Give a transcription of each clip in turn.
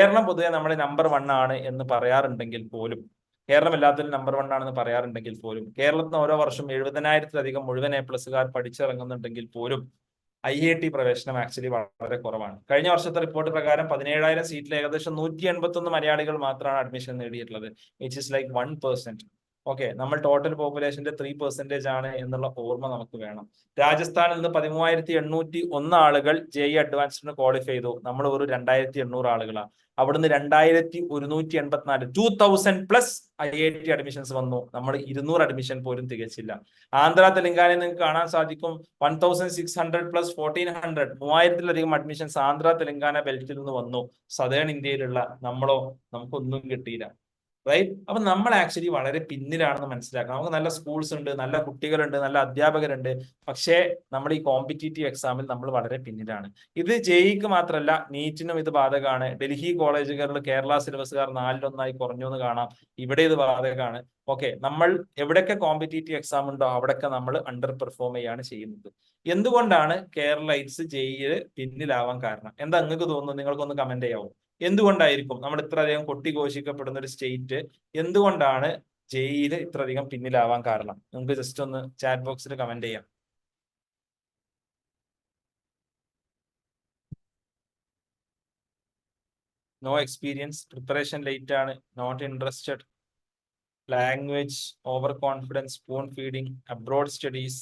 കേരളം പൊതുവെ നമ്മുടെ നമ്പർ 1 ആണ് എന്ന് പറയാറുണ്ടെങ്കിൽ പോലും, കേരളം എല്ലാത്തിലും നമ്പർ 1 ആണെന്ന് പറയാറുണ്ടെങ്കിൽ പോലും, കേരളത്തിന് ഓരോ വർഷം 70,000-ത്തിലധികം മുഴുവൻ A+കാർ പഠിച്ചിറങ്ങുന്നുണ്ടെങ്കിൽ പോലും IIT പ്രവേശനം ആക്ച്വലി വളരെ കുറവാണ്. കഴിഞ്ഞ വർഷത്തെ റിപ്പോർട്ട് പ്രകാരം 17,000 സീറ്റിൽ ഏകദേശം 181 മലയാളികൾ മാത്രമാണ് അഡ്മിഷൻ നേടിയിട്ടുള്ളത്, വിച്ച് ഇസ് ലൈക്ക് 1%. ഓക്കെ, നമ്മൾ ടോട്ടൽ പോപ്പുലേഷന്റെ 3% ആണ് എന്നുള്ള ഓർമ്മ നമുക്ക് വേണം. രാജസ്ഥാനിൽ നിന്ന് 13,801 ആളുകൾ JEE അഡ്വാൻസ്ഡിന് ക്വാളിഫൈ ചെയ്തു. നമ്മൾ ഒരു 2,800 ആളുകളാണ്. അവിടുന്ന് 2,184 2000+ IIT അഡ്മിഷൻസ് വന്നു. നമ്മൾ 200 അഡ്മിഷൻ പോലും തികച്ചില്ല. ആന്ധ്ര തെലങ്കാനയിൽ നിങ്ങൾക്ക് കാണാൻ സാധിക്കും 1,600 + 1,400 3000-ലധികം അഡ്മിഷൻസ് ആന്ധ്ര തെലങ്കാന ബെൽറ്റിൽ നിന്ന് വന്നു. സദേൺ ഇന്ത്യയിലുള്ള നമ്മളോ, നമുക്കൊന്നും കിട്ടിയില്ല. റൈറ്റ്? അപ്പൊ നമ്മൾ ആക്ച്വലി വളരെ പിന്നിലാണെന്ന് മനസ്സിലാക്കണം. നമുക്ക് നല്ല സ്കൂൾസ് ഉണ്ട്, നല്ല കുട്ടികളുണ്ട്, നല്ല അധ്യാപകരുണ്ട്. പക്ഷേ നമ്മൾ ഈ കോമ്പറ്റീറ്റീവ് എക്സാമിൽ നമ്മൾ വളരെ പിന്നിലാണ്. ഇത് JEEക്ക് മാത്രമല്ല, നീറ്റിനും ഇത് ബാധകമാണ്. ഡൽഹി കോളേജുകളിൽ കേരള സിലബസുകാർ 4-1 കുറഞ്ഞു എന്ന് കാണാം. ഇവിടെ ഇത് ബാധകമാണ്. ഓക്കെ, നമ്മൾ എവിടെയൊക്കെ കോമ്പറ്റീറ്റീവ് എക്സാം ഉണ്ടോ അവിടെയൊക്കെ നമ്മൾ അണ്ടർ പെർഫോം ചെയ്യാണ് ചെയ്യുന്നത്. എന്തുകൊണ്ടാണ് കേരളൈറ്റ്സ് JEE പിന്നിലാവാൻ കാരണം? എന്താ നിങ്ങൾക്ക് തോന്നുന്നു? നിങ്ങൾക്കൊന്ന് കമന്റ് ചെയ്യാവോ? എന്തുകൊണ്ടായിരിക്കും നമ്മൾ ഇത്രയധികം കൊട്ടിഘോഷിക്കപ്പെടുന്ന ഒരു സ്റ്റേറ്റ് എന്തുകൊണ്ടാണ് JEE ഇത്രയധികം പിന്നിലാവാൻ കാരണം? നമുക്ക് ജസ്റ്റ് ഒന്ന് ചാറ്റ് ബോക്സിൽ കമന്റ് ചെയ്യാം. നോ എക്സ്പീരിയൻസ്, പ്രിപ്പറേഷൻ ലേറ്റ് ആണ്, not interested, language, over confidence, spoon feeding, abroad studies.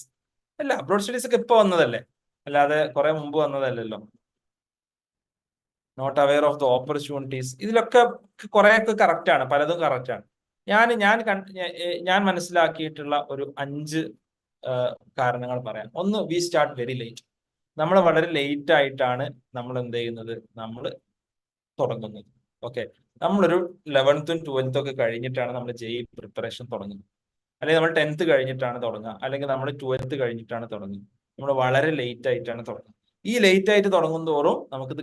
അല്ല, അബ്രോഡ് സ്റ്റഡീസ് ഒക്കെ ഇപ്പൊ വന്നതല്ലേ, അല്ലാതെ കുറെ മുമ്പ് വന്നതല്ലല്ലോ. Not aware of the opportunities. ഇതിലൊക്കെ കുറെയൊക്കെ കറക്റ്റ് ആണ്, പലതും കറക്റ്റ് ആണ്. ഞാൻ മനസ്സിലാക്കിയിട്ടുള്ള ഒരു 5 കാരണങ്ങൾ പറയാം. ഒന്ന്, വി സ്റ്റാർട്ട് വെരി ലേറ്റ്. നമ്മൾ വളരെ ലേറ്റ് ആയിട്ടാണ് നമ്മൾ എന്ത് ചെയ്യുന്നത്, നമ്മൾ തുടങ്ങുന്നത്. ഓക്കെ, നമ്മളൊരു 11th 12th ഒക്കെ കഴിഞ്ഞിട്ടാണ് നമ്മൾ JEE പ്രിപ്പറേഷൻ തുടങ്ങുന്നത്. അല്ലെങ്കിൽ നമ്മൾ 10th കഴിഞ്ഞിട്ടാണ് തുടങ്ങുക, അല്ലെങ്കിൽ നമ്മൾ 12th കഴിഞ്ഞിട്ടാണ് തുടങ്ങുക. നമ്മൾ വളരെ ലേറ്റ് ആയിട്ടാണ് തുടങ്ങുക. ഈ ലേറ്റ് ആയിട്ട് തുടങ്ങും തോറും നമുക്കിത്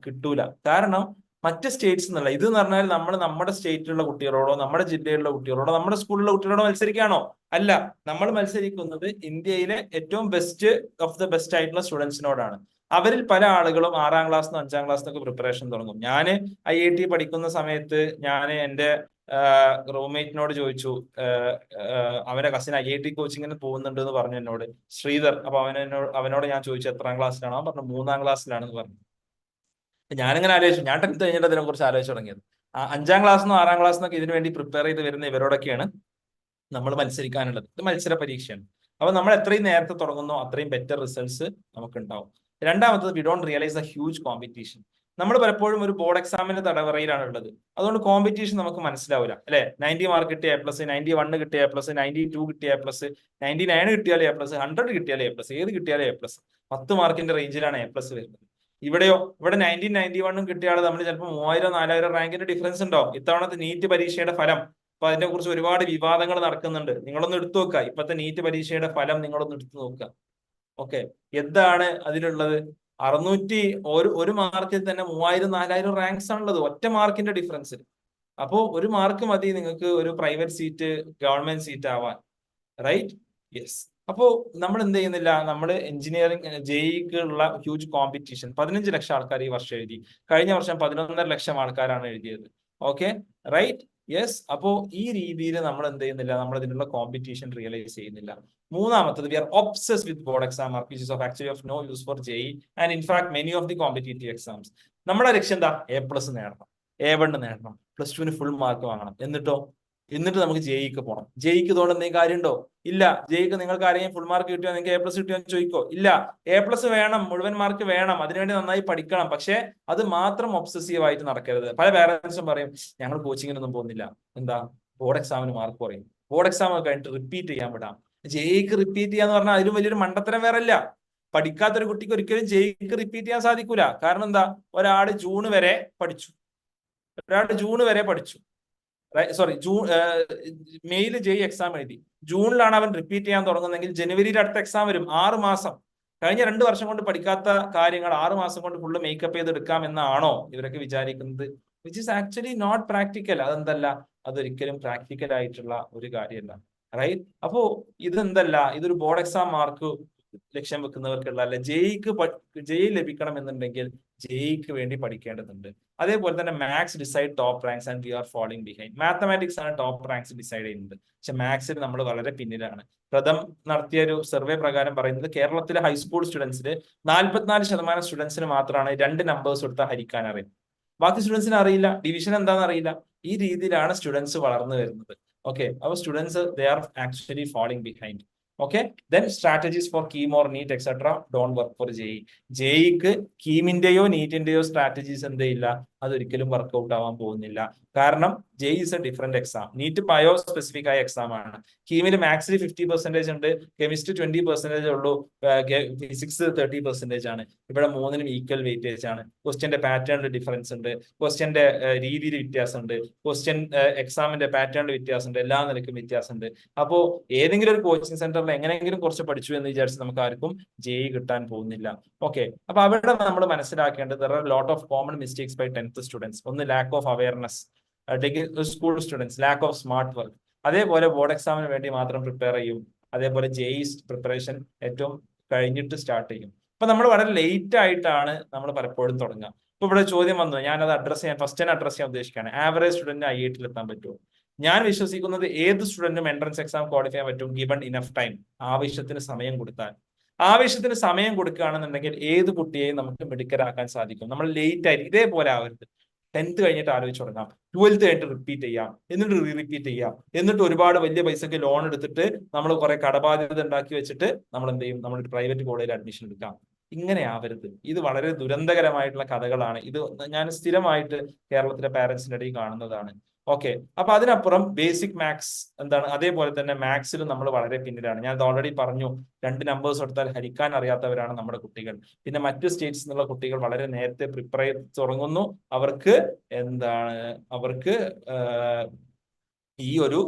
കിട്ടൂല. കാരണം മറ്റ് സ്റ്റേറ്റ്സ് എന്നുള്ള ഇത് എന്ന് പറഞ്ഞാൽ നമ്മൾ നമ്മുടെ സ്റ്റേറ്റിലുള്ള കുട്ടികളോടോ, നമ്മുടെ ജില്ലയിലുള്ള കുട്ടികളോടോ, നമ്മുടെ സ്കൂളിലുള്ള കുട്ടികളോടോ മത്സരിക്കുകയാണോ? അല്ല, നമ്മൾ മത്സരിക്കുന്നത് ഇന്ത്യയിലെ ഏറ്റവും ബെസ്റ്റ് ഓഫ് ദ ബെസ്റ്റ് ആയിട്ടുള്ള സ്റ്റുഡൻസിനോടാണ്. അവരിൽ പല ആളുകളും 6ാം ക്ലാസ്സിനും 5ാം ക്ലാസ്സിനൊക്കെ പ്രിപ്പറേഷൻ തുടങ്ങും. ഞാൻ IIT പഠിക്കുന്ന സമയത്ത് ഞാൻ എൻ്റെ റൂംമേറ്റിനോട് ചോദിച്ചു, അവന്റെ കസിൻ IIT കോച്ചിങ്ങിന് പോകുന്നുണ്ട് എന്ന് പറഞ്ഞു എന്നോട്, ശ്രീധർ. അപ്പൊ അവനോട് ഞാൻ ചോദിച്ചു എത്രാം ക്ലാസ്സിലാണ്? അവൻ പറഞ്ഞു 3ാം ക്ലാസ്സിലാണെന്ന് പറഞ്ഞു. ഞാനിങ്ങനെ ആലോചിച്ചു, ഞാൻ 10th കഴിഞ്ഞിട്ട് അതിനെ കുറിച്ച് ആലോചിച്ച് തുടങ്ങിയത്. 5ാം ക്ലാസ്സിനും 6ാം ക്ലാസ്സിനൊക്കെ ഇതിനു വേണ്ടി പ്രിപ്പയർ ചെയ്ത് വരുന്ന ഇവരോടൊക്കെയാണ് നമ്മൾ മത്സരിക്കാനുള്ളത്. ഇത് മത്സര പരീക്ഷയാണ്. അപ്പൊ നമ്മൾ എത്രയും നേരത്തെ തുടങ്ങുന്നോ അത്രയും ബെറ്റർ റിസൾട്ട്സ് നമുക്ക് ഉണ്ടാവും. രണ്ടാമത്തത്, we don't realise A huge competition. നമ്മൾ പലപ്പോഴും ഒരു ബോർഡ് എക്സാമിന്റെ തടവറയിലാണ് ഉള്ളത്. അതുകൊണ്ട് കോമ്പറ്റീഷൻ നമുക്ക് മനസ്സിലാവില്ല, അല്ലെ? 90 മാർക്ക് കിട്ടിയ A+, 91 കിട്ടിയ A+, 92 കിട്ടിയ A+, 99 കിട്ടിയാലേ A+, 100 കിട്ടിയാലേ A+, ഏത് കിട്ടിയാലേ A+. 10 മാർക്കിന്റെ റേഞ്ചിലാണ് A+ വരുന്നത്. ഇവിടെ 91 കിട്ടിയ ആൾ നമ്മൾ ചിലപ്പോൾ 3000-4000 റാങ്കിന്റെ ഡിഫറൻസ് ഉണ്ടാവും. ഇത്തവണത്തെ നീറ്റ് പരീക്ഷയുടെ ഫലം, അപ്പൊ അതിനെ കുറിച്ച് ഒരുപാട് വിവാദങ്ങൾ നടക്കുന്നുണ്ട്. നിങ്ങളൊന്ന് എടുത്തു നോക്കുക, ഇപ്പത്തെ നീറ്റ് പരീക്ഷയുടെ ഫലം നിങ്ങളൊന്ന് എടുത്തു നോക്കുക. ഓക്കെ, എന്താണ് അതിലുള്ളത്? ഒരു മാർക്കിൽ തന്നെ 3000-4000 റാങ്ക്സ് ആണുള്ളത്, ഒറ്റ മാർക്കിന്റെ ഡിഫറൻസ്. അപ്പോ ഒരു മാർക്ക് മതി നിങ്ങൾക്ക് ഒരു പ്രൈവറ്റ് സീറ്റ്, ഗവൺമെന്റ് സീറ്റ് ആവാൻ. റൈറ്റ്? യെസ്. അപ്പോ നമ്മൾ എന്ത് ചെയ്യുന്നില്ല, നമ്മൾ എഞ്ചിനീയറിംഗ് JEEക്ക് ഉള്ള ഹ്യൂജ് കോമ്പറ്റീഷൻ. 15 ലക്ഷം ആൾക്കാർ ഈ വർഷം എഴുതി. കഴിഞ്ഞ വർഷം 11.5 ലക്ഷം ആൾക്കാരാണ് എഴുതിയത്. Okay, right? യെസ്. അപ്പോ ഈ രീതിയിൽ നമ്മൾ എന്ത് ചെയ്യുന്നില്ല, നമ്മൾ ഇതിനുള്ള കോമ്പറ്റീഷൻ റിയലൈസ് ചെയ്യുന്നില്ല. മൂന്നാമത്തത്, we are obsessed with board exam mark, which is actually of no use for JEE and in fact many of the competitive exams. നമ്മുടെ ലക്ഷ്യം എന്താ? A+ നേടണം, A1 നേടണം, +2 ഫുൾ മാർക്ക് വാങ്ങണം. എന്നിട്ട് നമുക്ക് JEEക്ക് പോകണം. JEEക്ക് ഇതുകൊണ്ട് എന്തെങ്കിലും കാര്യമുണ്ടോ? ഇല്ല. JEEക്ക് നിങ്ങൾക്ക് ആരെങ്കിലും ഫുൾ മാർക്ക് കിട്ടിയോ, നിങ്ങൾക്ക് A+ കിട്ടിയോ എന്ന് ചോദിക്കോ? ഇല്ല. A+ വേണം, മുഴുവൻ മാർക്ക് വേണം, അതിനുവേണ്ടി നന്നായി പഠിക്കണം. പക്ഷെ അത് മാത്രം ഒബ്സസീവ് ആയിട്ട് നടക്കരുത്. പല പേരൻസും പറയും, ഞങ്ങൾ കോച്ചിങ്ങിനൊന്നും പോകുന്നില്ല. എന്താ? ബോർഡ് എക്സാമിന് മാർക്ക് കുറയും, ബോർഡ് എക്സാം കഴിഞ്ഞിട്ട് റിപ്പീറ്റ് ചെയ്യാൻ വിടാം. JEEക്ക് റിപ്പീറ്റ് ചെയ്യാന്ന് പറഞ്ഞാൽ അതിലും വലിയൊരു മണ്ടത്തരം വേറെ ഇല്ല. പഠിക്കാത്തൊരു കുട്ടിക്ക് ഒരിക്കലും JEEക്ക് റിപ്പീറ്റ് ചെയ്യാൻ സാധിക്കൂല. കാരണം എന്താ? ഒരാൾ ജൂൺ വരെ പഠിച്ചു, മെയിൽ JEE എക്സാം എഴുതി, ജൂണിലാണ് അവൻ റിപ്പീറ്റ് ചെയ്യാൻ തുടങ്ങുന്നതെങ്കിൽ ജനുവരിയിൽ അടുത്ത എക്സാം വരും. 6 മാസം. കഴിഞ്ഞ 2 വർഷം കൊണ്ട് പഠിക്കാത്ത കാര്യങ്ങൾ 6 മാസം കൊണ്ട് ഫുള്ള് മേക്കപ്പ് ചെയ്തെടുക്കാം എന്നാണോ ഇവരൊക്കെ വിചാരിക്കുന്നത്? Which is actually not practical. അതെന്തല്ല, അതൊരിക്കലും പ്രാക്ടിക്കൽ ആയിട്ടുള്ള ഒരു കാര്യമല്ല. റൈറ്റ്? അപ്പോ ഇതെന്തല്ല, ഇതൊരു ബോർഡ് എക്സാം മാർക്ക് ലക്ഷ്യം വെക്കുന്നവർക്കുള്ള അല്ലെ ജെഇ ലഭിക്കണം എന്നുണ്ടെങ്കിൽ ജെഇക്ക് വേണ്ടി പഠിക്കേണ്ടതുണ്ട്. അതേപോലെ തന്നെ maths decide top ranks and we are following behind. Mathematics ആണ് ടോപ്പ് റാങ്ക്സ് ഡിസൈഡ് ചെയ്യുന്നത്, പക്ഷെ മാത്സിൽ നമ്മൾ വളരെ പിന്നിലാണ്. പ്രഥം നടത്തിയ ഒരു സർവേ പ്രകാരം പറയുന്നത് കേരളത്തിലെ ഹൈസ്കൂൾ സ്റ്റുഡൻസിൽ 44% സ്റ്റുഡൻസിന് മാത്രമാണ് 2 നമ്പേഴ്സ് കൊടുത്താൽ ഹരിക്കാൻ അറിയും. ബാക്കി സ്റ്റുഡൻസിന് അറിയില്ല, ഡിവിഷൻ എന്താണെന്ന് അറിയില്ല. ഈ രീതിയിലാണ് സ്റ്റുഡൻസ് വളർന്നു വരുന്നത്. ഓക്കെ, അപ്പോൾ students they are actually following behind. Okay, then strategies for KEAM or NEET etcetera don't work for JEE. ജെഇക്ക് കീമിന്റെയോ നീറ്റിന്റെയോ സ്ട്രാറ്റജീസ് എന്തെയില്ല, അതൊരിക്കലും വർക്ക്ഔട്ട് ആവാൻ പോകുന്നില്ല. കാരണം JEE is a different exam. NEET bio specific ആയ എക്സാം ആണ്. കീമിൽ മാത്സിൽ 50% ഉണ്ട്, കെമിസ്ട്രി 20% ഉള്ളൂ, ഫിസിക്സ് 30% ആണ്. ഇവിടെ മൂന്നിനും ഈക്വൽ വെയിറ്റേജ് ആണ്. ക്വസ്റ്റ്യന്റെ പാറ്റേണിൽ ഡിഫറൻസ് ഉണ്ട്, ക്വസ്റ്റ്യന്റെ രീതിയിൽ വ്യത്യാസമുണ്ട്, ക്വസ്റ്റ്യൻ എക്സാമിന്റെ പാറ്റേണിൽ വ്യത്യാസമുണ്ട്, എല്ലാ നിലയ്ക്കും വ്യത്യാസമുണ്ട്. അപ്പോ ഏതെങ്കിലും ഒരു കോച്ചിങ് സെന്ററിൽ എങ്ങനെയെങ്കിലും കുറച്ച് പഠിച്ചു എന്ന് വിചാരിച്ച് നമുക്ക് ആർക്കും ജെഇ കിട്ടാൻ പോകുന്നില്ല. ഓക്കെ, അപ്പൊ അവിടെ നമ്മൾ മനസ്സിലാക്കേണ്ടത് there are a lot of common mistakes by 10th students. ഒന്ന് lack of awareness, school students lack of smart work. അതേപോലെ ബോർഡ് എക്സാമിന് വേണ്ടി മാത്രം പ്രിപ്പയർ ചെയ്യും. അതേപോലെ ജെഇ പ്രിപ്പറേഷൻ ഏറ്റവും കഴിഞ്ഞിട്ട് സ്റ്റാർട്ട് ചെയ്യും. അപ്പൊ നമ്മൾ വളരെ ലേറ്റ് ആയിട്ടാണ് നമ്മൾ പലപ്പോഴും തുടങ്ങുക. ഇപ്പൊ ഇവിടെ ചോദ്യം വന്നു, ഞാനത് ഫസ്റ്റ് തന്നെ അഡ്രസ് ചെയ്യാൻ ഉദ്ദേശിക്കുകയാണ്. ആവറേജ് സ്റ്റുഡന്റിന് IIT എത്താൻ പറ്റുമോ? ഞാൻ വിശ്വസിക്കുന്നത് ഏത് സ്റ്റുഡന്റിനും എൻട്രൻസ് എക്സാം ക്വാളിഫൈ ചെയ്യാൻ പറ്റും, ഗിവൺ ഇനഫ് ടൈം. ആവശ്യത്തിന് സമയം കൊടുത്താൽ. ആവശ്യത്തിന് സമയം കൊടുക്കുകയാണെന്നുണ്ടെങ്കിൽ ഏത് കുട്ടിയെയും നമുക്ക് മിടുക്കരാക്കാൻ സാധിക്കും. നമ്മൾ ലേറ്റ് ആയിട്ട് ഇതേപോലെ ആവരുത്. 10th കഴിഞ്ഞിട്ട് ആലോചിച്ച് തുടങ്ങാം, 12th കഴിഞ്ഞിട്ട് റിപ്പീറ്റ് ചെയ്യാം, എന്നിട്ട് റിപ്പീറ്റ് ചെയ്യാം, എന്നിട്ട് ഒരുപാട് വലിയ പൈസക്ക് ലോൺ എടുത്തിട്ട് നമ്മൾ കുറെ കടബാധ്യത ഉണ്ടാക്കി വെച്ചിട്ട് നമ്മൾ എന്ത് ചെയ്യും, നമ്മളൊരു പ്രൈവറ്റ് കോളേജിൽ അഡ്മിഷൻ എടുക്കാം. ഇങ്ങനെ ആവരുത്. ഇത് വളരെ ദുരന്തകരമായിട്ടുള്ള കഥകളാണ്. ഇത് ഞാൻ സ്ഥിരമായിട്ട് കേരളത്തിലെ പാരന്റ്സിന്റെ ഇടയിൽ കാണുന്നതാണ്. ഓക്കെ, അപ്പൊ അതിനപ്പുറം ബേസിക് മാത്സ് എന്താണ്, അതേപോലെ തന്നെ മാത്സിലും നമ്മൾ വളരെ പിന്നിലാണ്. ഞാൻ ഓൾറെഡി പറഞ്ഞു, 2 നമ്പേഴ്സ് എടുത്താൽ ഹരിക്കാൻ അറിയാത്തവരാണ് നമ്മുടെ കുട്ടികൾ. പിന്നെ മറ്റു സ്റ്റേറ്റ്സിൽ നിന്നുള്ള കുട്ടികൾ വളരെ നേരത്തെ പ്രിപ്പയർ ചെയ്ത് തുടങ്ങുന്നു. അവർക്ക് ഈ ഒരു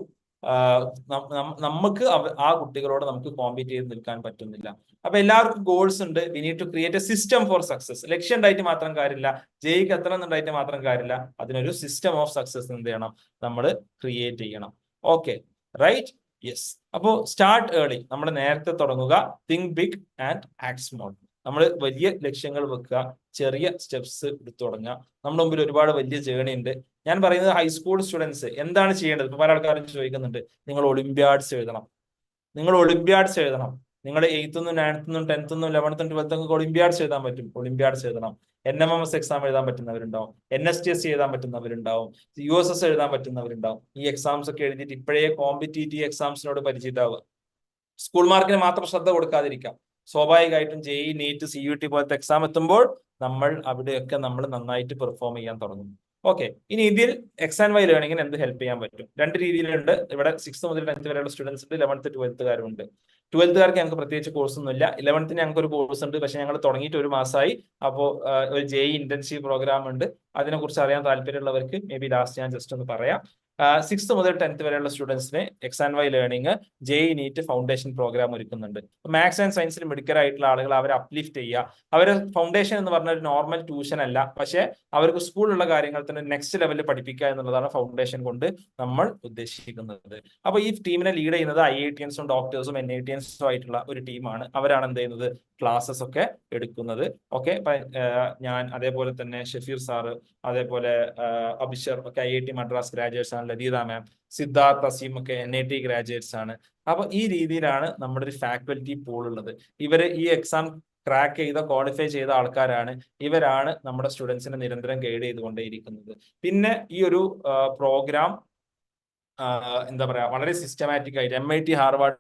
നമുക്ക് ആ കുട്ടികളോട് നമുക്ക് കോമ്പീറ്റ് ചെയ്ത് നിൽക്കാൻ പറ്റുന്നില്ല. അപ്പൊ എല്ലാവർക്കും ഗോൾസ് ഉണ്ട്. We need to create a system for success. ലക്ഷ്യം ഉണ്ടായിട്ട് മാത്രം കാര്യമില്ല, ജെഇക്ക് എത്തണം എന്നുണ്ടായിട്ട് മാത്രം കാര്യമില്ല. അതിനൊരു സിസ്റ്റം ഓഫ് സക്സസ് എന്ത് ചെയ്യണം, നമ്മൾ ക്രിയേറ്റ് ചെയ്യണം. Okay, right, yes. അപ്പോ സ്റ്റാർട്ട് ഏർലി, നമ്മൾ നേരത്തെ തുടങ്ങുക. Think big and act small. നമ്മൾ വലിയ ലക്ഷ്യങ്ങൾ വെക്കുക, ചെറിയ സ്റ്റെപ്സ് എടുത്തു തുടങ്ങുക. നമ്മുടെ മുമ്പിൽ ഒരുപാട് വലിയ ജേണി ഉണ്ട്. ഞാൻ പറയുന്നത് ഹൈസ്കൂൾ സ്റ്റുഡൻസ് എന്താണ് ചെയ്യേണ്ടത്? ഇപ്പൊ പല ആൾക്കാരും ചോദിക്കുന്നുണ്ട്, നിങ്ങൾ ഒളിമ്പ്യാഡ്സ് എഴുതണം, നിങ്ങൾ ഒളിമ്പ്യാഡ്സ് എഴുതണം. നിങ്ങൾ 8th, 9th, 10th, 11th, 12th ഒളിമ്പ്യാഡ്സ് എഴുതാൻ പറ്റും. ഒളിമ്പ്യാഡ്സ് എഴുതണം. NMMS എക്സാം എഴുതാൻ പറ്റുന്നവരുണ്ടാവും, NSTS എഴുതാൻ പറ്റുന്നവരുണ്ടാവും, USS എഴുതാൻ പറ്റുന്നവരുണ്ടാവും. ഈ എക്സാംസ് ഒക്കെ എഴുതിയിട്ട് ഇപ്പോഴേ കോമ്പറ്റീറ്റീവ് എക്സാംസിനോട് പരിചിതമാവുക. സ്കൂൾ മാർക്കിന് മാത്രം ശ്രദ്ധ കൊടുക്കാതിരിക്കാം. സ്വാഭാവികമായിട്ടും ജെഇ, നീറ്റ്, CUT പോലത്തെ എക്സാം എത്തുമ്പോൾ നമ്മൾ അവിടെയൊക്കെ നമ്മൾ നന്നായിട്ട് പെർഫോം ചെയ്യാൻ തുടങ്ങും. ഓക്കെ, ഇനി ഇതിൽ X and Y ലേണിംഗിന് എന്ത് ഹെൽപ്പ് ചെയ്യാൻ പറ്റും? 2 രീതിയിലുണ്ട്. ഇവിടെ 6th മുതൽ 10th വരെയുള്ള സ്റ്റുഡൻസ് ഉണ്ട്, 11th 12th ഉണ്ട്. 12th ഞങ്ങൾക്ക് പ്രത്യേകിച്ച് കോഴ്സ് ഒന്നുമില്ല. 11th ഞങ്ങൾക്ക് ഒരു കോഴ്സ് ഉണ്ട്, പക്ഷെ ഞങ്ങൾ തുടങ്ങിയിട്ട് 1 മാസമായി. അപ്പോൾ ഒരു ജെഇ ഇന്റൻസീവ് പ്രോഗ്രാം ഉണ്ട്. അതിനെക്കുറിച്ച് അറിയാൻ താല്പര്യമുള്ളവർക്ക് മേ ബി ലാസ്റ്റ് ഞാൻ ജസ്റ്റ് ഒന്ന് പറയാം. 6th മുതൽ 10th വരെയുള്ള സ്റ്റുഡൻസിന് X and Y learning, JEE, NEET foundation programme ഒരുക്കുന്നുണ്ട്. മാത്സ് ആൻഡ് സയൻസിൽ മിടുക്കരായിട്ടുള്ള ആളുകൾ അവരെ അപ്ലിഫ്റ്റ് ചെയ്യുക. അവരെ ഫൗണ്ടേഷൻ എന്ന് പറഞ്ഞ ഒരു നോർമൽ ട്യൂഷൻ അല്ല, പക്ഷെ അവർക്ക് സ്കൂളിലുള്ള കാര്യങ്ങൾ തന്നെ നെക്സ്റ്റ് ലെവലിൽ പഠിപ്പിക്കുക എന്നുള്ളതാണ് ഫൗണ്ടേഷൻ കൊണ്ട് നമ്മൾ ഉദ്ദേശിക്കുന്നത്. അപ്പൊ ഈ ടീമിനെ ലീഡ് ചെയ്യുന്നത് IITians-ഉം ഡോക്ടേഴ്സും NITians-ഉം ആയിട്ടുള്ള ഒരു ടീമാണ്. അവരാണ് എന്ത് ചെയ്യുന്നത്, ക്ലാസ്സസ് ഒക്കെ എടുക്കുന്നത്. ഓക്കെ, ഞാൻ അതേപോലെ തന്നെ ഷഫീർ സാറ്, അതേപോലെ അഭിഷർ ഒക്കെ IIT മദ്രാസ് ഗ്രാജുവേറ്റ്സ് ആണ്. ലതീത മാം, സിദ്ധാർത്ഥ്, അസീം ഒക്കെ NIT ഗ്രാജുവേറ്റ്സ് ആണ്. അപ്പൊ ഈ രീതിയിലാണ് നമ്മുടെ ഒരു ഫാക്കൽറ്റി പൂൾ ഉള്ളത്. ഇവര് ഈ എക്സാം ക്രാക്ക് ചെയ്ത, ക്വാളിഫൈ ചെയ്ത ആൾക്കാരാണ്. ഇവരാണ് നമ്മുടെ സ്റ്റുഡൻസിനെ നിരന്തരം ഗൈഡ് ചെയ്തുകൊണ്ടേയിരിക്കുന്നത്. പിന്നെ ഈ ഒരു പ്രോഗ്രാം എന്താ പറയാ, വളരെ സിസ്റ്റമാറ്റിക് ആയിട്ട് MIT, ഹാർവാർഡ്,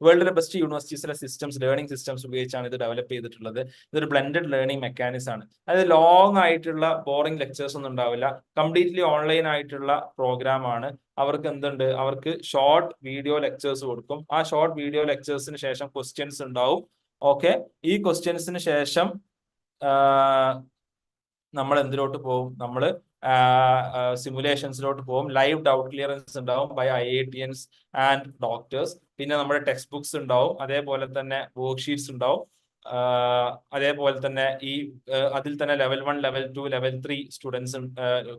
വേൾഡിലെ ബെസ്റ്റ് യൂണിവേഴ്സിറ്റീസിലെ സിസ്റ്റംസ്, ലേണിംഗ് സിസ്റ്റംസ് ഉപയോഗിച്ചാണ് ഇത് ഡെവലപ്പ് ചെയ്തിട്ടുള്ളത്. ഇതൊരു ബ്ലെൻഡഡ് ലേണിംഗ് മെക്കാനിസം ആണ്. അതായത് ലോങ് ആയിട്ടുള്ള ബോറിംഗ് ലെക്ചേഴ്സ് ഒന്നും ഉണ്ടാവില്ല. കംപ്ലീറ്റ്ലി ഓൺലൈൻ ആയിട്ടുള്ള പ്രോഗ്രാം ആണ്. അവർക്ക് എന്തുണ്ട്, അവർക്ക് ഷോർട്ട് വീഡിയോ ലെക്ചേഴ്സ് കൊടുക്കും. ആ ഷോർട്ട് വീഡിയോ ലെക്ചേഴ്സിന് ശേഷം ക്വസ്റ്റ്യൻസ് ഉണ്ടാവും. ഓക്കെ, ഈ ക്വസ്റ്റ്യൻസിന് ശേഷം നമ്മൾ എന്തിലോട്ട് പോകും, നമ്മൾ സിമുലേഷൻസിലോട്ട് പോകും. ലൈവ് ഡൗട്ട് ക്ലിയറൻസ് ഉണ്ടാവും ബൈ IITians ആൻഡ് ഡോക്ടേഴ്സ്. പിന്നെ നമ്മുടെ ടെക്സ്റ്റ് ബുക്സ് ഉണ്ടാവും, അതേപോലെ തന്നെ വർക്ക് ഷീറ്റ്സ് ഉണ്ടാവും. അതേപോലെ തന്നെ അതിൽ തന്നെ level 1, level 2, level 3 students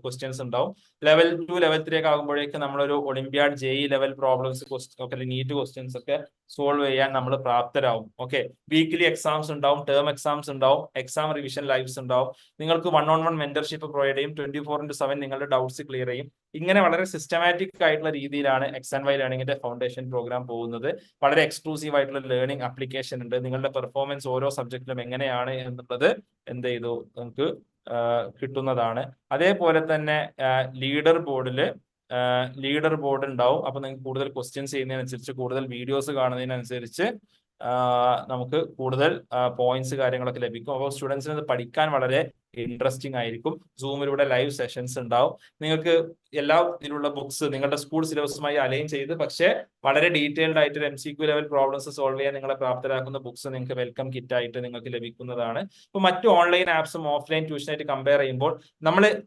questions ഉണ്ടാവും. ലെവൽ 2, ലെവൽ 3 ഒക്കെ ആകുമ്പോഴേക്ക് നമ്മളൊരു ഒളിമ്പ്യാഡ് JEE ലെവൽ പ്രോബ്ലംസ് ഒക്കെ നീറ്റ് ക്വസ്റ്റ്യൻസ് ഒക്കെ സോൾവ് ചെയ്യാൻ നമ്മൾ പ്രാപ്തരാകും. ഓക്കെ, വീക്ക്ലി എക്സാംസ് ഉണ്ടാവും, ടേം എക്സാംസ് ഉണ്ടാവും, എക്സാം റിവിഷൻ ലൈവ്സ് ഉണ്ടാവും. നിങ്ങൾക്ക് 1-on-1 മെന്റർഷിപ്പ് പ്രൊവൈഡ് ചെയ്യും. 24/7 നിങ്ങളുടെ ഡൗട്ട്സ് ക്ലിയർ ചെയ്യും. ഇങ്ങനെ വളരെ സിസ്റ്റമാറ്റിക് ആയിട്ടുള്ള രീതിയിലാണ് XNY ലേണിംഗിന്റെ ഫൗണ്ടേഷൻ പ്രോഗ്രാം പോകുന്നത്. വളരെ എക്സ്ക്ലൂസീവ് ആയിട്ടുള്ള ലേണിംഗ് ആപ്ലിക്കേഷൻ ഉണ്ട്. നിങ്ങളുടെ പെർഫോമൻസ് ഓരോ സബ്ജക്റ്റിലും എങ്ങനെയാണ് എന്നുള്ളത് എന്ത് ചെയ്തു നമുക്ക് കിട്ടുന്നതാണ്. അതേപോലെ തന്നെ ലീഡർ ബോർഡ് ഉണ്ടാവും. അപ്പൊ നിങ്ങൾക്ക് കൂടുതൽ ക്വസ്റ്റ്യൻസ് ചെയ്യുന്നതിനനുസരിച്ച്, കൂടുതൽ വീഡിയോസ് കാണുന്നതിനനുസരിച്ച് നമുക്ക് കൂടുതൽ പോയിന്റ്സ് കാര്യങ്ങളൊക്കെ ലഭിക്കും. അപ്പോൾ സ്റ്റുഡൻസിന് അത് പഠിക്കാൻ വളരെ ഇൻട്രസ്റ്റിംഗ് ആയിരിക്കും. സൂമിലൂടെ ലൈവ് സെഷൻസ് ഉണ്ടാവും. നിങ്ങൾക്ക് എല്ലാ ഇതിലുള്ള ബുക്സ് നിങ്ങളുടെ സ്കൂൾ സിലബസുമായി അലൈൻ ചെയ്ത് പക്ഷേ വളരെ ഡീറ്റെയിൽഡ് ആയിട്ട് MCQ ലെവൽ പ്രോബ്ലംസ് സോൾവ് ചെയ്യാൻ നിങ്ങളെ പ്രാപ്തരാക്കുന്ന ബുക്സ് നിങ്ങൾക്ക് വെൽക്കം കിറ്റ് ആയിട്ട് നിങ്ങൾക്ക് ലഭിക്കുന്നതാണ്. ഇപ്പോൾ മറ്റു ഓൺലൈൻ ആപ്സും ഓഫ്ലൈൻ ട്യൂഷനായിട്ട് കമ്പയർ ചെയ്യുമ്പോൾ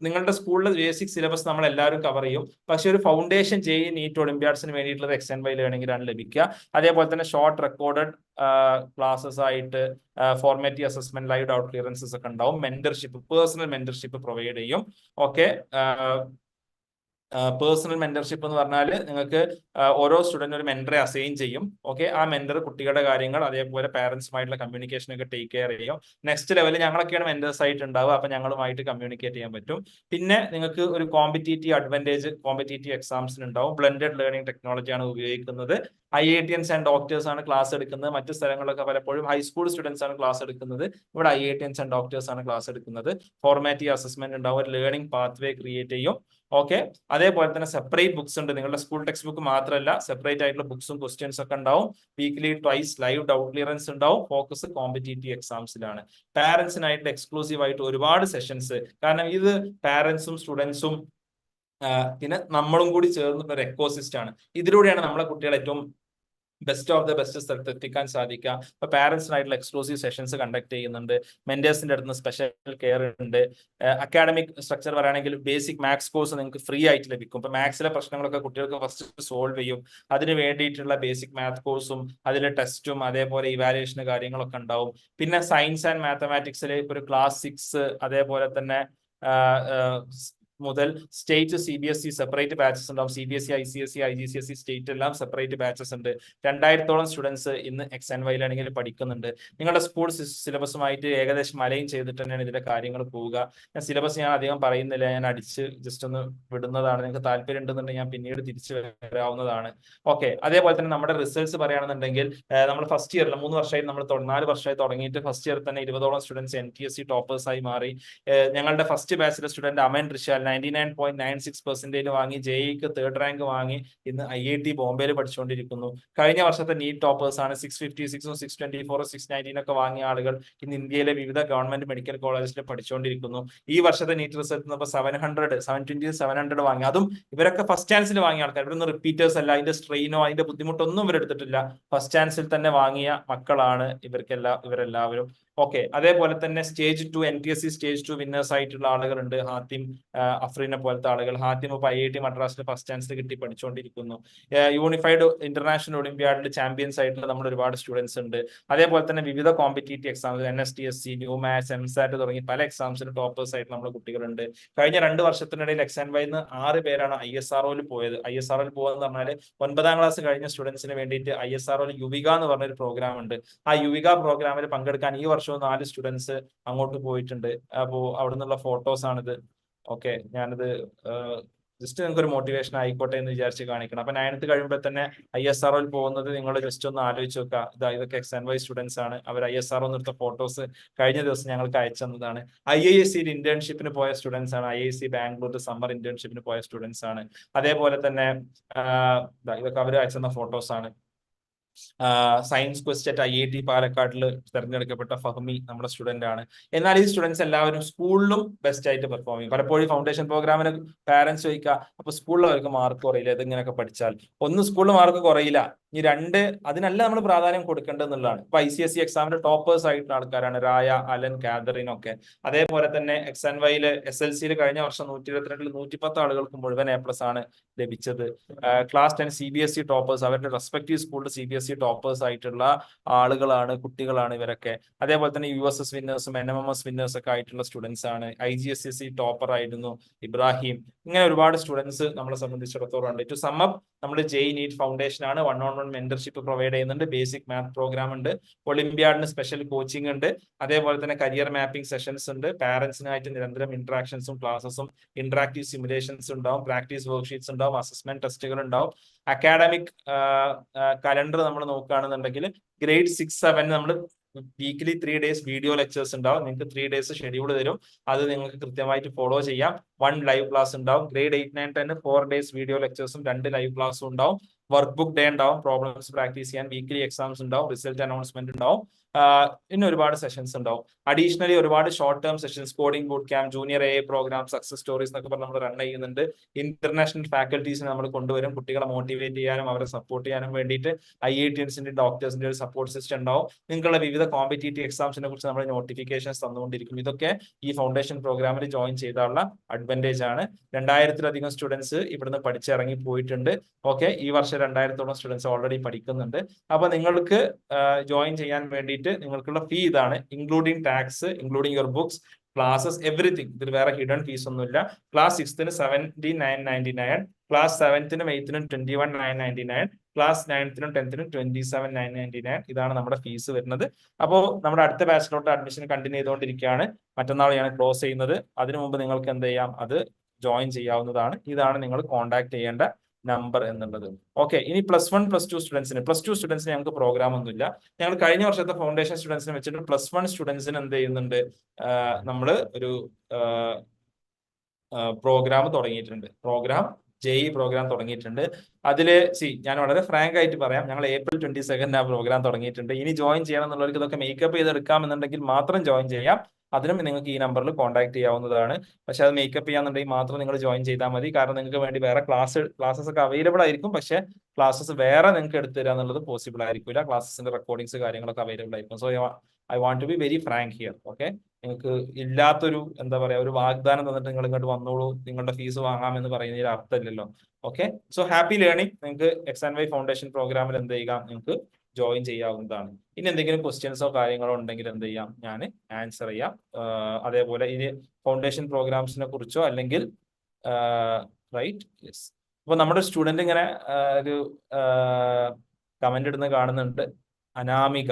നിങ്ങളുടെ സ്കൂളിലെ ബേസിക് സിലബസ് നമ്മൾ എല്ലാവരും കവർ ചെയ്യും. പക്ഷേ ഒരു ഫൗണ്ടേഷൻ JEE നീറ്റ് ഒളിമ്പ്യാഡ്സിന് വേണ്ടിയിട്ടുള്ളത് XNY ലേണിംഗിലാണ് ലഭിക്കുക. അതേപോലെ തന്നെ ഷോർട്ട് റെക്കോർഡഡ് ക്ലാസ്സസ് ആയിട്ട് formative assessment, live doubt clearances ഒക്കെ ഉണ്ടാവും. പേഴ്സണൽ മെന്റർഷിപ്പ് പ്രൊവൈഡ് ചെയ്യും. ഓക്കെ, പേഴ്സണൽ മെന്റർഷിപ്പ് എന്ന് പറഞ്ഞാൽ നിങ്ങൾക്ക് ഓരോ സ്റ്റുഡന്റ് ഒരു മെന്ററെ അസൈൻ ചെയ്യും. ഓക്കെ, ആ മെന്റർ കുട്ടികളുടെ കാര്യങ്ങൾ അതേപോലെ പാരന്റ്സുമായിട്ടുള്ള കമ്മ്യൂണിക്കേഷൻ ഒക്കെ ടേക്ക് കെയർ ചെയ്യും. നെക്സ്റ്റ് ലെവലിൽ ഞങ്ങളൊക്കെയാണ് മെന്റേഴ്സ് ആയിട്ട് ഉണ്ടാവുക. അപ്പൊ ഞങ്ങളുമായിട്ട് കമ്മ്യൂണിക്കേറ്റ് ചെയ്യാൻ പറ്റും. പിന്നെ നിങ്ങൾക്ക് ഒരു കോമ്പറ്റീറ്റീവ് അഡ്വാൻറ്റേജ് കോമ്പറ്റീറ്റീവ് എക്സാംസിന് ഉണ്ടാവും. ബ്ലെൻഡഡ് ലേണിംഗ് ടെക്നോളജിയാണ് ഉപയോഗിക്കുന്നത്. IITians ആൻഡ് ഡോക്ടേഴ്സ് ആണ് ക്ലാസ് എടുക്കുന്നത്. മറ്റു സ്ഥലങ്ങളിലൊക്കെ പലപ്പോഴും ഹൈസ്കൂൾ സ്റ്റുഡൻസ് ആണ് ക്ലാസ് എടുക്കുന്നത്. ഇവിടെ IITians ആൻഡ് ഡോക്ടേഴ്സ് ആണ് ക്ലാസ് എടുക്കുന്നത്. ഫോർമാറ്റീവ് അസസ്മെന്റ് ഉണ്ടാവും. ഒരു ലേണിംഗ് പാത്വേ ക്രിയേറ്റ് ചെയ്യും. ഓക്കെ, അതേപോലെ തന്നെ സെപ്പറേറ്റ് ബുക്സ് ഉണ്ട്. നിങ്ങളുടെ സ്കൂൾ ടെക്സ്റ്റ് ബുക്ക് മാത്രമല്ല, സെപ്പറേറ്റ് ആയിട്ടുള്ള ബുക്സും ക്വസ്റ്റ്യൻസ് ഒക്കെ ഉണ്ടാവും. Weekly twice live doubt clearance ഉണ്ടാവും. ഫോക്കസ് കോമ്പറ്റീറ്റീവ് എക്സാംസിലാണ്. പാരന്റ്സിനായിട്ട് എക്സ്ക്ലൂസീവ് ആയിട്ട് ഒരുപാട് സെഷൻസ്, കാരണം ഇത് പാരന്റ്സും സ്റ്റുഡൻസും പിന്നെ നമ്മളും കൂടി ചേർന്നിട്ട് ഒരു എക്കോസിസ്റ്റം ആണ്. ഇതിലൂടെയാണ് നമ്മളെ കുട്ടികളെ ഏറ്റവും ബെസ്റ്റ് ഓഫ് ദ ബെസ്റ്റ് സ്ഥലത്ത് എത്തിക്കാൻ സാധിക്കുക. ഇപ്പൊ പാരന്റ്സിനായിട്ടുള്ള എക്സ്ക്ലൂസീവ് സെഷൻസ് കണ്ടക്ട് ചെയ്യുന്നുണ്ട്. മെന്റേഴ്സിന്റെ അടുത്ത് നിന്ന് സ്പെഷ്യൽ കെയർ ഉണ്ട്. അക്കാഡമിക് സ്ട്രക്ചർ പറയുകയാണെങ്കിൽ ബേസിക് മാത്സ് കോഴ്സ് നിങ്ങൾക്ക് ഫ്രീ ആയിട്ട് ലഭിക്കും. ഇപ്പൊ മാത്സിലെ പ്രശ്നങ്ങളൊക്കെ കുട്ടികൾക്ക് ഫസ്റ്റ് സോൾവ് ചെയ്യും. അതിന് വേണ്ടിയിട്ടുള്ള ബേസിക് മാത്ത് കോഴ്സും അതിലെ ടെസ്റ്റും അതേപോലെ ഇവാലുവേഷന് കാര്യങ്ങളൊക്കെ ഉണ്ടാവും. പിന്നെ സയൻസ് ആൻഡ് മാത്തമാറ്റിക്സിൽ ഒരു ക്ലാസ് 6 അതേപോലെ തന്നെ മുതൽ സ്റ്റേറ്റ് CBSE സെപ്പറേറ്റ് ബാച്ചസ് ഉണ്ടാവും. CBSE, ICSE, IGCSE സ്റ്റേറ്റ് എല്ലാം സെപ്പറേറ്റ് ബാച്ചസ് ഉണ്ട്. 2000-ഓളം സ്റ്റുഡൻസ് ഇന്ന് XNY ലേണിംഗിൽ പഠിക്കുന്നുണ്ട്. നിങ്ങളുടെ സ്കൂൾ സിലബസുമായിട്ട് ഏകദേശം അലൈൻ ചെയ്തിട്ട് തന്നെയാണ് ഇതിന്റെ കാര്യങ്ങൾ പോവുക. സിലബസ് ഞാൻ അധികം പറയുന്നില്ല, ഞാൻ അടിച്ച് ജസ്റ്റ് ഒന്ന് വിടുന്നതാണ്. നിങ്ങൾക്ക് താല്പര്യം ഉണ്ടെന്നുണ്ടെങ്കിൽ ഞാൻ പിന്നീട് തിരിച്ചു വരാവുന്നതാണ്. ഓക്കെ, അതേപോലെ തന്നെ നമ്മുടെ റിസൾട്ട്സ് പറയുകയാണെന്നുണ്ടെങ്കിൽ നമ്മൾ ഫസ്റ്റ് ഇയറിൽ 3 വർഷമായി 4 വർഷമായി തുടങ്ങിയിട്ട് ഫസ്റ്റ് ഇയർ തന്നെ 20ഓളം സ്റ്റുഡൻസ് NTSE ടോപ്പേഴ്സ് ആയി മാറി. ഞങ്ങളുടെ ഫസ്റ്റ് ബാച്ചിലെ സ്റ്റുഡന്റ് അമൻ റിഷാൽ 99.96% വാങ്ങി JEEക്ക് 3rd റാങ്ക് വാങ്ങി ഇന്ന് IIT ബോംബെയിൽ പഠിച്ചുകൊണ്ടിരിക്കുന്നു. കഴിഞ്ഞ വർഷത്തെ നീറ്റ് ടോപ്പേഴ്സ് ആണ്. 656, 624, 619 ഒക്കെ വാങ്ങിയ ആളുകൾ ഇന്ന് ഇന്ത്യയിലെ വിവിധ ഗവൺമെന്റ് മെഡിക്കൽ കോളേജിൽ പഠിച്ചുകൊണ്ടിരിക്കുന്നു. ഈ വർഷത്തെ നീറ്റ് റിസൾട്ട് 720, 700 വാങ്ങി. അതും ഇവരൊക്കെ ഫസ്റ്റ് ചാൻസിൽ വാങ്ങിയ ആൾക്കാർ. ഇവരൊന്നും റിപ്പീറ്റേഴ്സ് അല്ല. അതിന്റെ സ്ട്രെയിനോ അതിന്റെ ബുദ്ധിമുട്ടൊന്നും ഇവരെടുത്തിട്ടില്ല. ഫസ്റ്റ് ചാൻസിൽ തന്നെ വാങ്ങിയ മക്കളാണ് ഇവരെല്ലാവരും. ഓക്കെ, അതേപോലെ തന്നെ സ്റ്റേജ് 2 NTSE സ്റ്റേജ് 2 വിന്നേഴ്സ് ആയിട്ടുള്ള ആളുകളുണ്ട്. ഹാത്തിം, അഫ്രീനെ പോലത്തെ ആളുകൾ. ഹാത്തിം ഇപ്പോൾ IIT മദ്രാസിൽ ഫസ്റ്റ് ചാൻസ് കിട്ടി പഠിച്ചുകൊണ്ടിരിക്കുന്നു. യൂണിഫൈഡ് ഇന്റർനാഷണൽ ഒളിമ്പ്യാഡിൽ ചാമ്പ്യൻസ് ആയിട്ടുള്ള നമ്മുടെ ഒരുപാട് സ്റ്റുഡൻസ് ഉണ്ട്. അതേപോലെ തന്നെ വിവിധ competitive exams NSTSC, new maths, MSAT തുടങ്ങി പല എക്സാംസിന് ടോപ്പേഴ്സ് ആയിട്ട് നമ്മുടെ കുട്ടികളുണ്ട്. കഴിഞ്ഞ 2 വർഷത്തിനിടയിൽ XNYന്ന് 6 പേരാണ് ISROയിൽ പോയത്. ISROയിൽ പോകുക പറഞ്ഞാൽ 9ാം ക്ലാസ് കഴിഞ്ഞ സ്റ്റുഡൻസിന് വേണ്ടിയിട്ട് ISROയിൽ യുവിക എന്ന് പറഞ്ഞൊരു പ്രോഗ്രാം ഉണ്ട്. ആ യുവിക പ്രോഗ്രാമിൽ പങ്കെടുക്കാൻ ഈ വർഷവും 4 സ്റ്റുഡൻസ് അങ്ങോട്ട് പോയിട്ടുണ്ട്. അപ്പോൾ അവിടെ നിന്നുള്ള ഫോട്ടോസ് ആണിത്. ഓക്കെ, ഞാനിത് ജസ്റ്റ് നിങ്ങൾക്ക് ഒരു മോട്ടിവേഷൻ ആയിക്കോട്ടെ എന്ന് വിചാരിച്ച് കാണിക്കണം. അപ്പൊ 9th കഴിയുമ്പോൾ തന്നെ ISROയിൽ പോകുന്നത് നിങ്ങൾ ജസ്റ്റ് ഒന്ന് ആലോചിച്ച് നോക്കുക. ഇതൊക്കെ XNY സ്റ്റുഡൻസ് ആണ്. അവർ ISRO എടുത്ത ഫോട്ടോസ് കഴിഞ്ഞ ദിവസം ഞങ്ങൾക്ക് അയച്ചു തന്നതാണ്. IISCയിൽ ഇന്റേൺഷിപ്പിന് പോയ സ്റ്റുഡൻസ് ആണ്. IISC ബാംഗ്ലൂർ സമ്മർ ഇന്റേൺഷിപ്പിന് പോയ സ്റ്റുഡൻസ് ആണ്. അതേപോലെ തന്നെ ഇതൊക്കെ അവർ അയച്ചു തന്ന ഫോട്ടോസ് ആണ്. സയൻസ് ക്വസ്റ്റ് അറ്റ് IIT പാലക്കാട്ടിൽ തെരഞ്ഞെടുക്കപ്പെട്ട ഫഹ്മി നമ്മുടെ സ്റ്റുഡന്റ് ആണ്. എന്നാൽ ഈ സ്റ്റുഡൻസ് എല്ലാവരും സ്കൂളിലും ബെസ്റ്റ് ആയിട്ട് പെർഫോം ചെയ്യും. പലപ്പോഴും ഫൗണ്ടേഷൻ പ്രോഗ്രാമിന് പാരന്റ്സ് ചോദിക്കുക, അപ്പൊ സ്കൂളിൽ അവർക്ക് മാർക്ക് കുറയില്ല, ഇതിങ്ങനെയൊക്കെ പഠിച്ചാൽ. ഒന്ന്, സ്കൂളിൽ മാർക്ക് കുറയില്ല. ഈ രണ്ട് അതിനല്ല നമ്മൾ പ്രാധാന്യം കൊടുക്കേണ്ടതെന്നുള്ളതാണ്. ഇപ്പൊ ICSE എക്സാമിന്റെ ടോപ്പേഴ്സ് ആയിട്ടുള്ള ആൾക്കാരാണ് രായ, അലൻ, കാതറിൻ ഒക്കെ. അതേപോലെ തന്നെ XNYയില് SLCയിൽ കഴിഞ്ഞ വർഷം 122 110 ആളുകൾക്ക് മുഴുവൻ A+ ആണ് ലഭിച്ചത്. ക്ലാസ് 10 CBSE ടോപ്പേഴ്സ്, അവരുടെ റെസ്പെക്റ്റീവ് സ്കൂളിൽ CBSE ടോപ്പേഴ്സ് ആയിട്ടുള്ള ആളുകളാണ്, കുട്ടികളാണ് ഇവരൊക്കെ. അതേപോലെ തന്നെ USS വിന്നേഴ്സും NMMS വിന്നേഴ്സ് ഒക്കെ ആയിട്ടുള്ള സ്റ്റുഡൻസ് ആണ്. IGSSE ടോപ്പർ ആയിരുന്നു ഇബ്രാഹിം. ഇങ്ങനെ ഒരുപാട് സ്റ്റുഡൻസ് നമ്മളെ സംബന്ധിച്ചിടത്തോളം ഉണ്ട്. ടു സം അപ്പ്, നമ്മൾ JEE NEET ഫൗണ്ടേഷൻ ആണ്, 1-on-1 മെന്റർഷിപ്പ് പ്രൊവൈഡ് ചെയ്യുന്നുണ്ട്, ബേസിക് മാത്ത് പ്രോഗ്രാം ഉണ്ട്, ഒളിമ്പ്യാഡിന് സ്പെഷ്യൽ കോച്ചിങ് ഉണ്ട്, അതേപോലെ തന്നെ കരിയർ മാപ്പിംഗ് സെഷൻസ് ഉണ്ട്, പാരന്റ്സിനായിട്ട് നിരന്തരം ഇന്ററാക്ഷൻസും ക്ലാസ്സസും ഇന്ററാക്റ്റീവ് സിമുലേഷൻസ് ഉണ്ടാവും, പ്രാക്ടീസ് വർക്ക്ഷീറ്റ്സ് ഉണ്ടാവും, അസസ്മെന്റ് ടെസ്റ്റുകൾ ഉണ്ടാവും. അക്കാഡമിക് കലണ്ടർ നമ്മൾ നോക്കുകയാണെന്നുണ്ടെങ്കിൽ ഗ്രേഡ് 6-7 നമ്മൾ വീക്കിലി 3 days വീഡിയോ ലെക്ചേഴ്സ് ഉണ്ടാവും. നിങ്ങൾക്ക് 3 days ഷെഡ്യൂൾ തരും, അത് നിങ്ങൾക്ക് കൃത്യമായിട്ട് ഫോളോ ചെയ്യാം. 1 ലൈവ് ക്ലാസ് ഉണ്ടാവും. ഗ്രേഡ് 8, 9, 10 4 days വീഡിയോ ലെക്ചേഴ്സും 2 ലൈവ് ക്ലാസ്സും ഉണ്ടാവും. വർക്ക് ബുക്ക് ഡേ ഉണ്ടാവും, പ്രോബ്ലംസ് പ്രാക്ടീസ് ചെയ്യാൻ വീക്കിലി എക്സാംസ് ഉണ്ടാവും, റിസൾട്ട് അനൗൺസ്മെന്റ് ഉണ്ടാവും, പിന്നെ ഒരുപാട് സെഷൻസ് ഉണ്ടാവും. അഡീഷണലി ഒരുപാട് short term sessions, coding boot camp, junior AA programme, success stories എന്നൊക്കെ പറഞ്ഞ് നമ്മൾ റൺ ചെയ്യുന്നുണ്ട്. ഇന്റർനാഷണൽ ഫാക്കൽറ്റീസിനെ നമ്മൾ കൊണ്ടുവരും, കുട്ടികളെ മോട്ടിവേറ്റ് ചെയ്യാനും അവരെ സപ്പോർട്ട് ചെയ്യാനും വേണ്ടിയിട്ട്. IITinsന്റെ ഡോക്ടേഴ്സിന്റെ ഒരു സപ്പോർട്ട് സിസ്റ്റം ഉണ്ടാവും. നിങ്ങളുടെ വിവിധ കോമ്പറ്റേറ്റീവ് എക്സാംസിനെ കുറിച്ച് നമ്മൾ നോട്ടിഫിക്കേഷൻസ് തന്നുകൊണ്ടിരിക്കും. ഇതൊക്കെ ഈ ഫൗണ്ടേഷൻ പ്രോഗ്രാമിൽ ജോയിൻ ചെയ്താലുള്ള അഡ്വാൻറ്റേജ് ആണ്. 2000-ലധികം സ്റ്റുഡൻസ് ഇവിടുന്ന് പഠിച്ചിറങ്ങി പോയിട്ടുണ്ട്. ഓക്കെ, ഈ വർഷം 2000-ഓളം സ്റ്റുഡൻസ് ഓൾറെഡി പഠിക്കുന്നുണ്ട്. അപ്പൊ നിങ്ങൾക്ക് ജോയിൻ ചെയ്യാൻ വേണ്ടിയിട്ട് നിങ്ങൾക്കുള്ള ഫീ ഇതാണ്, including tax, including your books, classes, everything. ഇതിൽ വേറെ ഹിഡൻ ഫീസ് ഒന്നുമില്ല. ക്ലാസ് 6ന് 79,999, ക്ലാസ് 7നും 8നും 21,999, ക്ലാസ് 9നും 10നും 27,999. ഇതാണ് നമ്മുടെ ഫീസ് വരുന്നത്. അപ്പോൾ നമ്മുടെ അടുത്ത ബാച്ചിലോട്ട് അഡ്മിഷൻ കണ്ടിന്യൂ ചെയ്തുകൊണ്ടിരിക്കുകയാണ്. മറ്റന്നാൾ ഞാൻ ക്ലോസ് ചെയ്യുന്നത്. അതിനു മുമ്പ് നിങ്ങൾക്ക് എന്ത് ചെയ്യാം, അത് ജോയിൻ ചെയ്യാവുന്നതാണ്. ഇതാണ് നിങ്ങൾ കോൺടാക്ട് ചെയ്യേണ്ട നമ്പർ എന്നുള്ളത്. ഓക്കെ, ഇനി +1 +2 സ്റ്റുഡൻസിന്, +2 സ്റ്റുഡൻസിന് ഞങ്ങൾക്ക് പ്രോഗ്രാം ഒന്നുമില്ല. ഞങ്ങൾ കഴിഞ്ഞ വർഷത്തെ ഫൗണ്ടേഷൻ സ്റ്റുഡൻസിനെ വെച്ചിട്ട് +1 സ്റ്റുഡൻസിന് എന്ത് ചെയ്യുന്നുണ്ട്, നമ്മൾ ഒരു പ്രോഗ്രാം തുടങ്ങിയിട്ടുണ്ട്. JEE പ്രോഗ്രാം തുടങ്ങിയിട്ടുണ്ട്. അതിൽ ഞാൻ വളരെ ഫ്രാങ്ക് ആയിട്ട് പറയാം, ഞങ്ങൾ April 22 ആ പ്രോഗ്രാം തുടങ്ങിയിട്ടുണ്ട്. ഇനി ജോയിൻ ചെയ്യണം എന്നുള്ളവർക്ക് ഇതൊക്കെ മേക്കപ്പ് ചെയ്തെടുക്കാം എന്നുണ്ടെങ്കിൽ മാത്രം ജോയിൻ ചെയ്യാം. അതിനും നിങ്ങൾക്ക് ഈ നമ്പറിൽ കോൺടാക്ട് ചെയ്യാവുന്നതാണ്. പക്ഷെ അത് മേക്കപ്പ് ചെയ്യാന്നുണ്ടെങ്കിൽ മാത്രം നിങ്ങൾ ജോയിൻ ചെയ്താൽ മതി. കാരണം നിങ്ങൾക്ക് വേണ്ടി വേറെ ക്ലാസ്സസ് ഒക്കെ അവൈലബിൾ ആയിരിക്കും. പക്ഷെ ക്ലാസ്സസ് വേറെ നിങ്ങൾക്ക് എടുത്തു തരിക എന്നുള്ളത് പോസിബിൾ ആയിരിക്കില്ല. ക്ലാസ്സസിന്റെ റെക്കോർഡിങ്സ് കാര്യങ്ങളൊക്കെ അവൈലബിൾ ആയിരിക്കും. So I want to be very frank here. Okay, നിങ്ങൾക്ക് ഇല്ലാത്തൊരു എന്താ പറയാ ഒരു വാഗ്ദാനം തന്നിട്ട് നിങ്ങൾ ഇങ്ങോട്ട് വന്നോളൂ, നിങ്ങളുടെ ഫീസ് വാങ്ങാമെന്ന് പറയുന്നതിൽ അർത്ഥമില്ലല്ലോ. Okay, so happy learning. നിങ്ങൾക്ക് XNY ഫൗണ്ടേഷൻ പ്രോഗ്രാമിൽ എന്ത് ചെയ്യുക, നിങ്ങൾക്ക് ജോയിൻ ചെയ്യാവുന്നതാണ്. ഇനി എന്തെങ്കിലും ക്വസ്റ്റ്യൻസോ കാര്യങ്ങളോ ഉണ്ടെങ്കിൽ എന്ത് ചെയ്യാം, ഞാൻ ആൻസർ ചെയ്യാം. അതേപോലെ ഇനി ഫൗണ്ടേഷൻ പ്രോഗ്രാംസിനെ കുറിച്ചോ അല്ലെങ്കിൽ റൈറ്റ്. യെസ്, അപ്പൊ നമ്മുടെ സ്റ്റുഡന്റ് ഇങ്ങനെ ഒരു കമന്റ് ഇടുന്ന കാണുന്നുണ്ട്, അനാമിക.